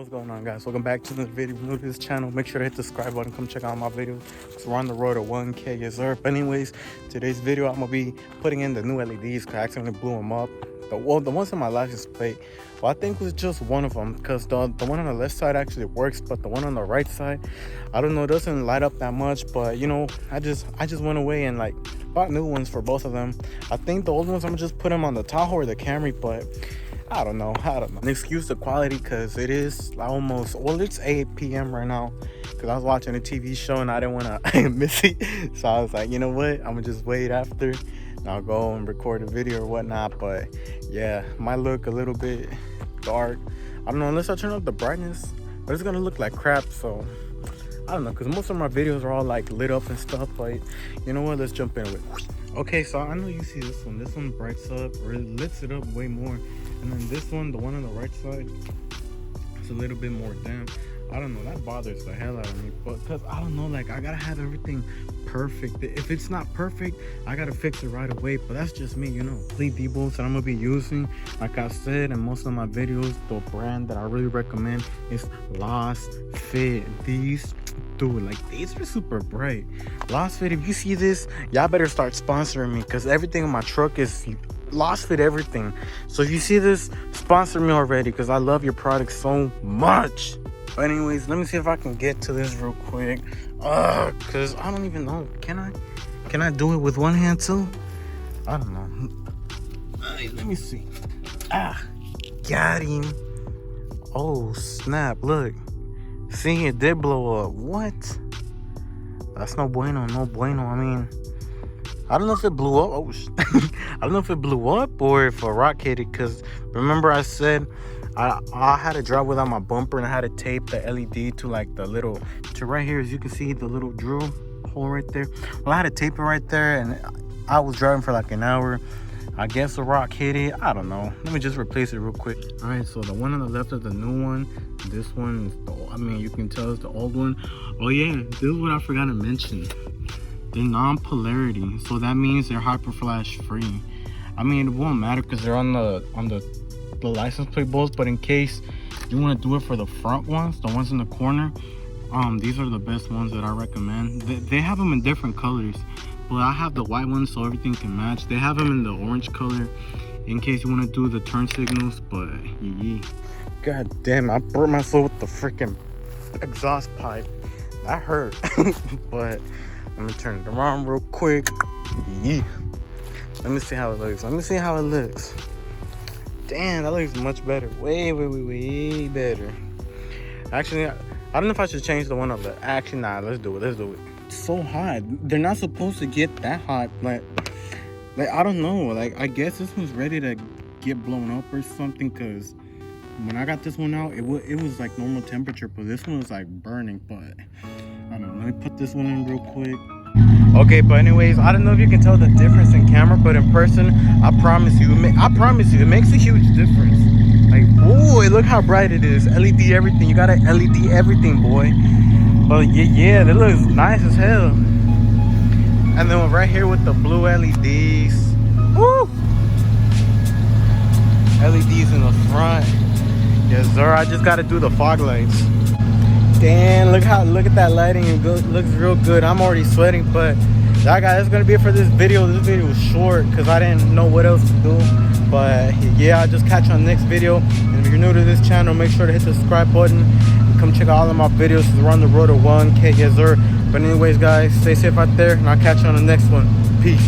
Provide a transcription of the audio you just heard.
what's going on, guys? Welcome back to the video. If you're new to this channel, make sure to hit the subscribe button. Come check out my videos because we're on the road to 1K. Yes, sir. But anyways, today's video I'm gonna be putting in the new LEDs because I accidentally blew them up. The ones on my license plate, well, I think was just one of them because the one on the left side actually works, but the one on the right side, I don't know, doesn't light up that much. But you know, I just went away and like bought new ones for both of them. I think the old ones I'm gonna just put them on the Tahoe or the Camry, but I don't know. And excuse the quality because it is almost, well, it's 8 p.m. right now because I was watching a TV show and I didn't want to miss it. So I was like, you know what? I'm going to just wait after and I'll go and record a video or whatnot. But yeah, might look a little bit dark. I don't know, unless I turn up the brightness, but it's going to look like crap. So I don't know, because most of my videos are all like lit up and stuff. But you know what? Let's jump in with it. Okay, so I know you see this one. This one brights up or it lifts it up way more. And then this one, the one on the right side, it's a little bit more damp. I don't know, that bothers the hell out of me. But because I don't know, like I gotta have everything perfect. If it's not perfect, I gotta fix it right away. But that's just me, you know. LED bulbs that I'm gonna be using, like I said in most of my videos, the brand that I really recommend is Lasfit. These, dude, like these are super bright. Lasfit, if you see this, y'all better start sponsoring me because everything in my truck is Lasfit everything. So if you see this, sponsor me already because I love your product so much. But anyways, let me see if I can get to this real quick. Because I don't even know. Can I do it with one hand too? I don't know. Let me see. Got him. Oh snap, look. See, it did blow up. What? That's no bueno, no bueno. I mean, I don't know if it blew up. Oh, I don't know if it blew up or if a rock hit it. Because remember I said I had to drive without my bumper and I had to tape the LED to like the little, to right here, as you can see the little drill hole right there. Well, I had to tape it right there and I was driving for like an hour. I guess a rock hit it. I don't know. Let me just replace it real quick. All right, so the one on the left is the new one. This one is the, I mean, you can tell it's the old one. Oh yeah, this is what I forgot to mention. They're non-polarity, so that means they're hyperflash free. I mean, it won't matter because they're on the license plate bolts, but in case you want to do it for the front ones, the ones in the corner, these are the best ones that I recommend. They have them in different colors, but I have the white ones so everything can match. They have them in the orange color in case you want to do the turn signals, but yeah. God damn, I burnt myself with the freaking exhaust pipe. That hurt. But let me turn it around real quick. Yeah. Let me see how it looks. Damn, that looks much better. Way better. Actually, I don't know if I should change the one up there. Actually, nah, let's do it. It's so hot. They're not supposed to get that hot. Like I don't know. Like, I guess this one's ready to get blown up or something. Because when I got this one out, it was like normal temperature. But this one was like burning. But I don't know. Let me put this one in real quick. Okay, but anyways, I don't know if you can tell the difference in camera, but in person, I promise you, it makes a huge difference. Like, oh, look how bright it is. LED everything. You gotta LED everything, boy. But yeah, that looks nice as hell. And then right here with the blue LEDs. Woo! LEDs in the front. Yes, sir. I just gotta do the fog lights. Damn, look at that lighting. It looks real good. I'm already sweating, but that, guys, that's gonna be it for this video. This video was short because I didn't know what else to do. But yeah, I'll just catch you on the next video. And if you're new to this channel, make sure to hit the subscribe button and come check out all of my videos. We're on the road to 1K. Yes, sir. But anyways, guys, stay safe out there, and I'll catch you on the next one. Peace.